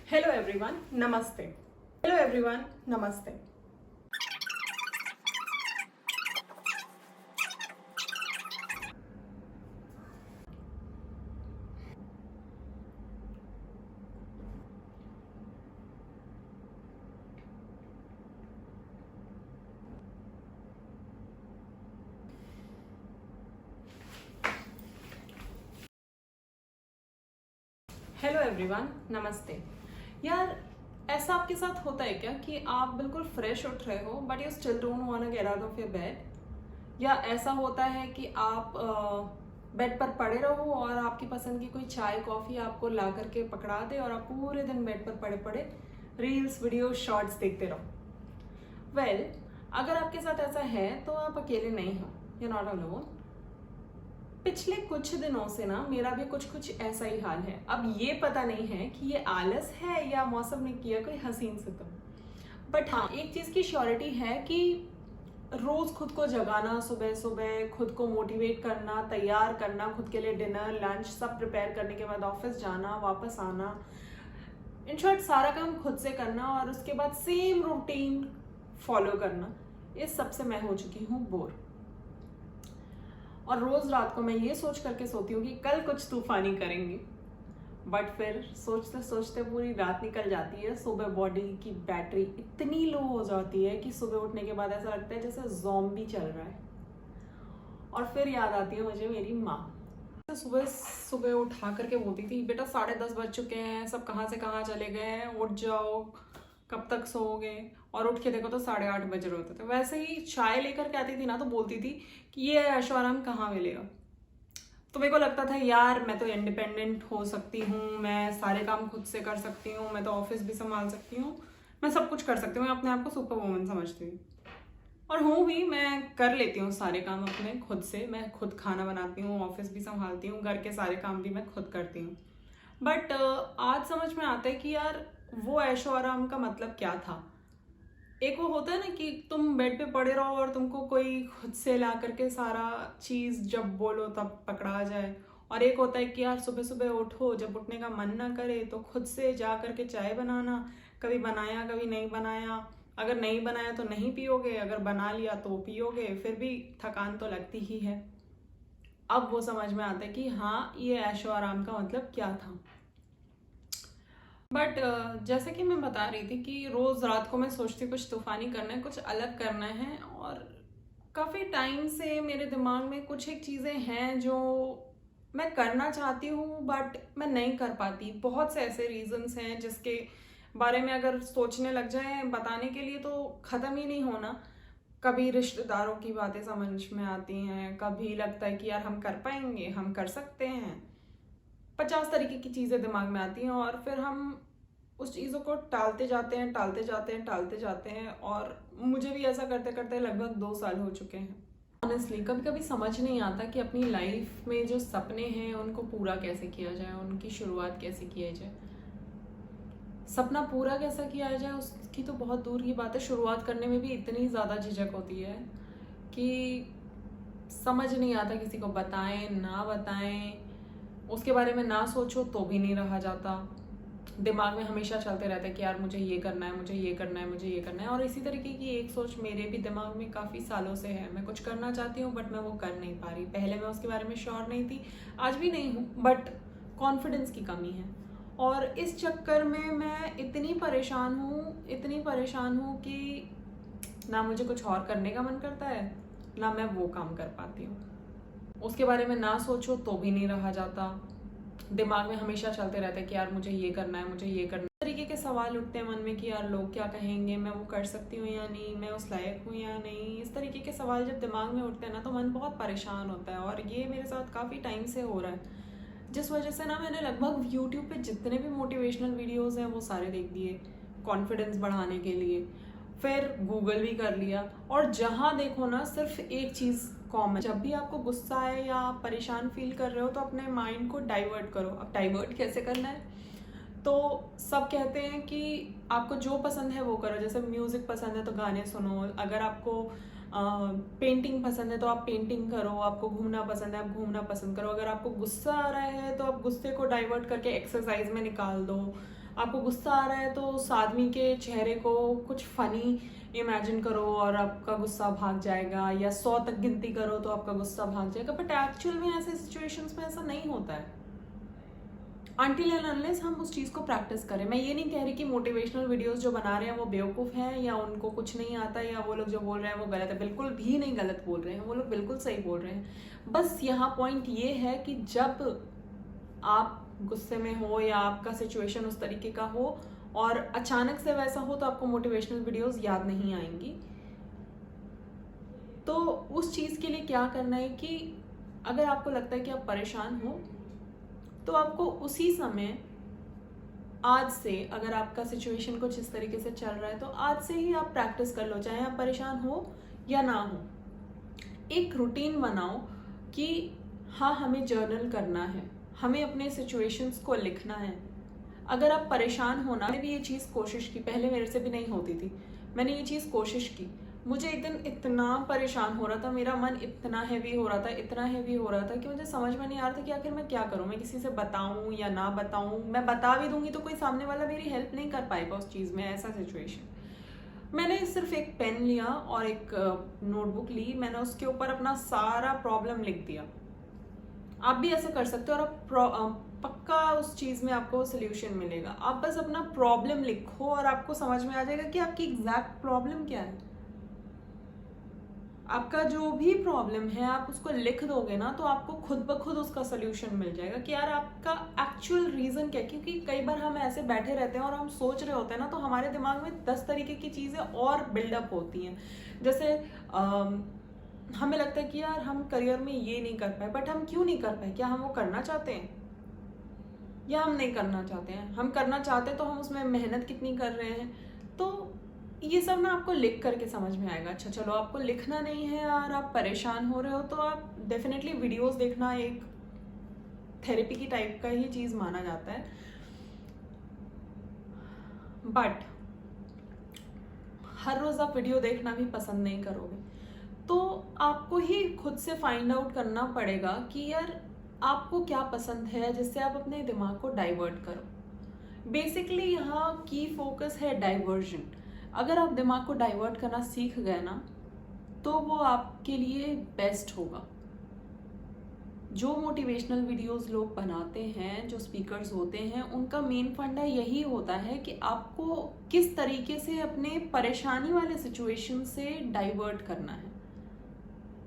Hello everyone, Namaste. Hello everyone, Namaste. Hello everyone, नमस्ते। यार, ऐसा आपके साथ होता है क्या कि आप बिल्कुल फ्रेश उठ रहे हो but you still don't want to get out of your bed? या ऐसा होता है कि आप बेड पर पड़े रहो और आपकी पसंद की कोई चाय कॉफ़ी आपको ला करके पकड़ा दे और आप पूरे दिन बेड पर पड़े पड़े रील्स वीडियो शॉर्ट्स देखते रहो? वेल, अगर आपके साथ ऐसा है तो आप अकेले नहीं हो, यू नॉट अलोन। पिछले कुछ दिनों से ना मेरा भी कुछ कुछ ऐसा ही हाल है। अब ये पता नहीं है कि ये आलस है या मौसम ने किया कोई हसीन सितम, बट हाँ, एक चीज की श्योरिटी है कि रोज खुद को जगाना, सुबह सुबह खुद को मोटिवेट करना, तैयार करना, खुद के लिए डिनर लंच सब प्रिपेयर करने के बाद ऑफिस जाना, वापस आना, इन शॉर्ट सारा काम खुद से करना और उसके बाद सेम रूटीन फॉलो करना, इस सब से मैं हो चुकी हूँ बोर। और रोज रात को मैं ये सोच करके सोती हूँ कि कल कुछ तूफानी करेंगे, बट फिर सोचते सोचते पूरी रात निकल जाती है। सुबह बॉडी की बैटरी इतनी लो हो जाती है कि सुबह उठने के बाद ऐसा लगता है जैसे ज़ॉम्बी चल रहा है। और फिर याद आती है मुझे मेरी माँ। सुबह सुबह उठा करके बोलती थी, बेटा 10:30 बज चुके हैं, सब कहाँ से कहाँ चले गए हैं, उठ जाओ, कब तक सोओगे? और उठ के देखो तो 8:30 बज रहे होते थे। वैसे ही चाय लेकर के आती थी ना तो बोलती थी कि ये ऐशो आराम कहाँ मिलेगा। तो मेरे को लगता था यार मैं तो इंडिपेंडेंट हो सकती हूँ, मैं सारे काम खुद से कर सकती हूँ, मैं तो ऑफिस भी संभाल सकती हूँ, मैं सब कुछ कर सकती हूँ। मैं अपने आप को सुपर वुमन समझती हूँ और हूँ भी। मैं कर लेती हूँ सारे काम अपने खुद से। मैं खुद खाना बनाती हूँ, ऑफिस भी संभालती हूँ, घर के सारे काम भी मैं खुद करती हूँ। बट आज समझ में आता है कि यार वो ऐशो आराम का मतलब क्या था। एक वो होता है ना कि तुम बेड पे पड़े रहो और तुमको कोई खुद से ला करके सारा चीज जब बोलो तब पकड़ा जाए। और एक होता है कि यार सुबह सुबह उठो, जब उठने का मन ना करे तो खुद से जा करके चाय बनाना। कभी बनाया कभी नहीं बनाया, अगर नहीं बनाया तो नहीं पियोगे, अगर बना लिया तो पियोगे, फिर भी थकान तो लगती ही है। अब वो समझ में आता है कि हाँ, ये ऐशो आराम का मतलब क्या था। बट जैसे कि मैं बता रही थी कि रोज रात को मैं सोचती कुछ तूफानी करना है, कुछ अलग करना है। और काफी टाइम से मेरे दिमाग में कुछ एक चीजें हैं जो मैं करना चाहती हूँ बट मैं नहीं कर पाती। बहुत से ऐसे रीजंस हैं जिसके बारे में अगर सोचने लग जाए बताने के लिए तो खत्म ही नहीं होना। कभी रिश्तेदारों की बातें समझ में आती हैं, कभी लगता है कि यार हम कर पाएंगे, हम कर सकते हैं। 50 तरीके की चीजें दिमाग में आती हैं और फिर हम उस चीज़ों को टालते जाते हैं, टालते जाते हैं, टालते जाते हैं। और मुझे भी ऐसा करते करते लगभग 2 साल हो चुके हैं। ऑनेस्टली कभी कभी समझ नहीं आता कि अपनी लाइफ में जो सपने हैं उनको पूरा कैसे किया जाए, उनकी शुरुआत कैसे किया जाए। सपना पूरा कैसा किया जाए उसकी तो बहुत दूर की बात है, शुरुआत करने में भी इतनी ज़्यादा झिझक होती है कि समझ नहीं आता किसी को बताएं ना बताएं। उसके बारे में ना सोचो तो भी नहीं रहा जाता। दिमाग में हमेशा चलते रहता है कि यार मुझे ये करना है, मुझे ये करना है, मुझे ये करना है। और इसी तरीके की एक सोच मेरे भी दिमाग में काफ़ी सालों से है। मैं कुछ करना चाहती हूँ बट मैं वो कर नहीं पा रही। पहले मैं उसके बारे में श्योर नहीं थी, आज भी नहीं हूँ, बट कॉन्फिडेंस की कमी है। और इस चक्कर में मैं इतनी परेशान हूँ, इतनी परेशान हूँ कि ना मुझे कुछ और करने का मन करता है, ना मैं वो काम कर पाती हूँ। उसके बारे में ना सोचो तो भी नहीं रहा जाता। दिमाग में हमेशा चलते रहते हैं कि यार मुझे ये करना है, मुझे ये करना है। इस तरीके के सवाल उठते हैं मन में कि यार लोग क्या कहेंगे, मैं वो कर सकती हूँ या नहीं, मैं उस लायक हूँ या नहीं। इस तरीके के सवाल जब दिमाग में उठते हैं ना तो मन बहुत परेशान होता है। और ये मेरे साथ काफ़ी टाइम से हो रहा है, जिस वजह से ना मैंने लगभग यूट्यूब पे जितने भी मोटिवेशनल वीडियोज़ हैं वो सारे देख दिए कॉन्फिडेंस बढ़ाने के लिए। फिर गूगल भी कर लिया और जहाँ देखो ना सिर्फ एक चीज़ कॉमन, जब भी आपको गुस्सा आए या आप परेशान फील कर रहे हो तो अपने माइंड को डाइवर्ट करो। अब डाइवर्ट कैसे करना है? तो सब कहते हैं कि आपको जो पसंद है वो करो। जैसे म्यूज़िक पसंद है तो गाने सुनो, अगर आपको पेंटिंग पसंद है तो आप पेंटिंग करो, आपको घूमना पसंद है आप घूमना पसंद करो, अगर आपको गुस्सा आ रहा है तो आप गुस्से को डाइवर्ट करके एक्सरसाइज में निकाल दो। आपको गुस्सा आ रहा है तो उस आदमी के चेहरे को कुछ फनी इमेजिन करो और आपका गुस्सा भाग जाएगा, या 100 तक गिनती करो तो आपका गुस्सा भाग जाएगा। बट एक्चुअल में ऐसे सिचुएशंस में ऐसा नहीं होता है अनटिल एंड अनलेस हम उस चीज़ को प्रैक्टिस करें। मैं ये नहीं कह रही कि मोटिवेशनल वीडियोस जो बना रहे हैं वो बेवकूफ़ हैं या उनको कुछ नहीं आता या वो लोग जो बोल रहे हैं वो गलत है। बिल्कुल भी नहीं गलत बोल रहे हैं, वो लोग बिल्कुल सही बोल रहे हैं। बस यहाँ पॉइंट ये है कि जब आप गुस्से में हो या आपका सिचुएशन उस तरीके का हो और अचानक से वैसा हो तो आपको मोटिवेशनल वीडियोस याद नहीं आएंगी। तो उस चीज़ के लिए क्या करना है कि अगर आपको लगता है कि आप परेशान हो तो आपको उसी समय, आज से, अगर आपका सिचुएशन कुछ इस तरीके से चल रहा है तो आज से ही आप प्रैक्टिस कर लो, चाहे आप परेशान हो या ना हो। एक रूटीन बनाओ कि हाँ, हमें जर्नल करना है, हमें अपने सिचुएशंस को लिखना है। अगर आप परेशान होना, मैंने भी ये चीज़ कोशिश की, पहले मेरे से भी नहीं होती थी, मैंने ये चीज़ कोशिश की। मुझे एक दिन इतना परेशान हो रहा था, मेरा मन इतना हैवी हो रहा था, इतना हैवी हो रहा था कि मुझे समझ में नहीं आ रहा था कि आखिर मैं क्या करूं, मैं किसी से बताऊं या ना बताऊं। मैं बता भी दूंगी तो कोई सामने वाला मेरी हेल्प नहीं कर पाएगा उस चीज़ में, ऐसा सिचुएशन। मैंने सिर्फ एक पेन लिया और एक नोटबुक ली, मैंने उसके ऊपर अपना सारा प्रॉब्लम लिख दिया। आप भी ऐसा कर सकते हो और आप पक्का उस चीज़ में आपको सोल्यूशन मिलेगा। आप बस अपना प्रॉब्लम लिखो और आपको समझ में आ जाएगा कि आपकी एग्जैक्ट प्रॉब्लम क्या है। आपका जो भी प्रॉब्लम है आप उसको लिख दोगे ना तो आपको खुद ब खुद उसका सोल्यूशन मिल जाएगा कि यार आपका एक्चुअल रीज़न क्या है। क्योंकि कई बार हम ऐसे बैठे रहते हैं और हम सोच रहे होते हैं ना, तो हमारे दिमाग में 10 तरीके की चीज़ें और बिल्डअप होती हैं। जैसे हमें लगता है कि यार हम करियर में ये नहीं कर पाए, बट हम क्यों नहीं कर पाए? क्या हम वो करना चाहते हैं या हम नहीं करना चाहते हैं? हम करना चाहते हैं तो हम उसमें मेहनत कितनी कर रहे हैं? तो ये सब ना आपको लिख करके समझ में आएगा। अच्छा चलो, आपको लिखना नहीं है और आप परेशान हो रहे हो तो आप डेफिनेटली वीडियोस देखना एक थेरेपी की टाइप का ही चीज़ माना जाता है। बट हर रोज़ आप वीडियो देखना भी पसंद नहीं करोगे, तो आपको ही खुद से फाइंड आउट करना पड़ेगा कि यार आपको क्या पसंद है जिससे आप अपने दिमाग को डाइवर्ट करो। बेसिकली यहाँ की फोकस है डाइवर्जन। अगर आप दिमाग को डाइवर्ट करना सीख गए ना तो वो आपके लिए बेस्ट होगा। जो मोटिवेशनल वीडियोस लोग बनाते हैं, जो स्पीकर्स होते हैं, उनका मेन फंडा यही होता है कि आपको किस तरीके से अपने परेशानी वाले सिचुएशन से डाइवर्ट करना है।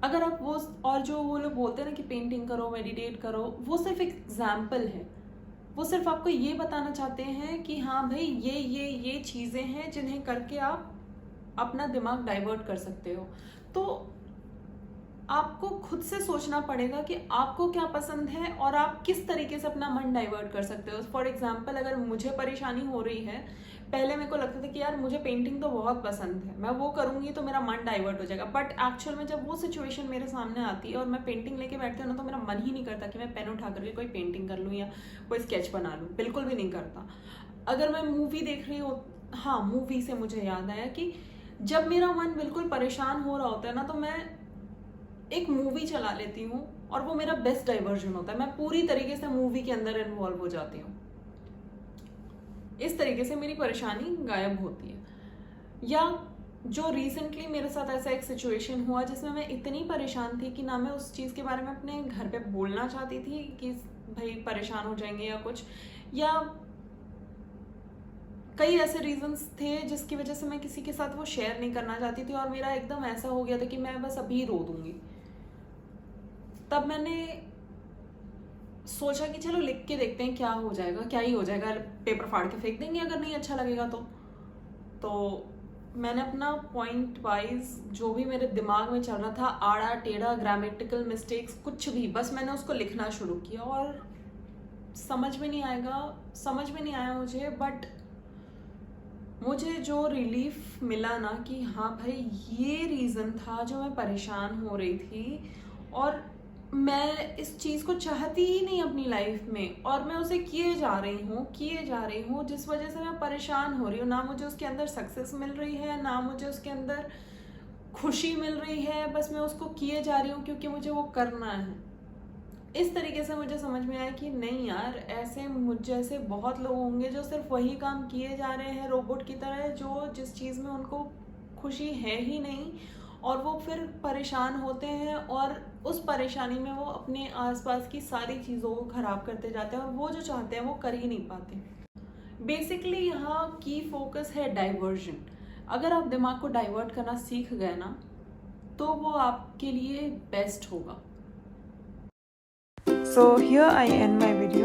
अगर आप वो, और जो वो लोग बोलते हैं ना कि पेंटिंग करो, मेडिटेट करो, वो सिर्फ एक एग्जाम्पल है। वो सिर्फ आपको ये बताना चाहते हैं कि हाँ भाई ये चीज़ें हैं जिन्हें करके आप अपना दिमाग डाइवर्ट कर सकते हो। तो आपको खुद से सोचना पड़ेगा कि आपको क्या पसंद है और आप किस तरीके से अपना मन डाइवर्ट कर सकते हो। फॉर एग्जाम्पल, अगर मुझे परेशानी हो रही है, पहले मेरे को लगता था कि यार मुझे पेंटिंग तो बहुत पसंद है, मैं वो करूंगी तो मेरा मन डाइवर्ट हो जाएगा। बट एक्चुअल में जब वो सिचुएशन मेरे सामने आती है और मैं पेंटिंग लेके बैठती हूँ ना, तो मेरा मन ही नहीं करता कि मैं पेन उठा करके कोई पेंटिंग कर लूँ या कोई स्केच बना लूँ, बिल्कुल भी नहीं करता। अगर मैं मूवी देख रही हूँ, हाँ, मूवी से मुझे याद आया कि जब मेरा मन बिल्कुल परेशान हो रहा होता है ना, तो मैं एक मूवी चला लेती हूँ और वो मेरा बेस्ट डाइवर्जन होता है। मैं पूरी तरीके से मूवी के अंदर इन्वॉल्व हो जाती हूँ। इस तरीके से मेरी परेशानी गायब होती है। या जो रिसेंटली मेरे साथ ऐसा एक सिचुएशन हुआ जिसमें मैं इतनी परेशान थी कि ना मैं उस चीज़ के बारे में अपने घर पे बोलना चाहती थी कि भाई परेशान हो जाएंगे या कुछ, या कई ऐसे रीजंस थे जिसकी वजह से मैं किसी के साथ वो शेयर नहीं करना चाहती थी। और मेरा एकदम ऐसा हो गया था कि मैं बस अभी रो दूंगी। तब मैंने सोचा कि चलो लिख के देखते हैं क्या हो जाएगा, क्या ही हो जाएगा, पेपर फाड़ के फेंक देंगे अगर नहीं अच्छा लगेगा तो मैंने अपना पॉइंट वाइज जो भी मेरे दिमाग में चल रहा था, आड़ा टेढ़ा, ग्रामेटिकल मिस्टेक्स, कुछ भी, बस मैंने उसको लिखना शुरू किया। और समझ में नहीं आया मुझे, बट मुझे जो रिलीफ मिला ना कि हाँ भाई ये रीज़न था जो मैं परेशान हो रही थी और मैं इस चीज़ को चाहती ही नहीं अपनी लाइफ में, और मैं उसे किए जा रही हूँ जिस वजह से मैं परेशान हो रही हूँ। ना मुझे उसके अंदर सक्सेस मिल रही है, ना मुझे उसके अंदर खुशी मिल रही है, बस मैं उसको किए जा रही हूँ क्योंकि मुझे वो करना है। इस तरीके से मुझे समझ में आया कि नहीं यार, ऐसे मुझ जैसे बहुत लोग होंगे जो सिर्फ वही काम किए जा रहे हैं रोबोट की तरह, जो जिस चीज़ में उनको खुशी है ही नहीं, और वो फिर परेशान होते हैं और उस परेशानी में वो अपने आसपास की सारी चीज़ों को ख़राब करते जाते हैं और वो जो चाहते हैं वो कर ही नहीं पाते। बेसिकली यहाँ की फोकस है डाइवर्जन। अगर आप दिमाग को डाइवर्ट करना सीख गए ना, तो वो आपके लिए बेस्ट होगा। So here I end my video.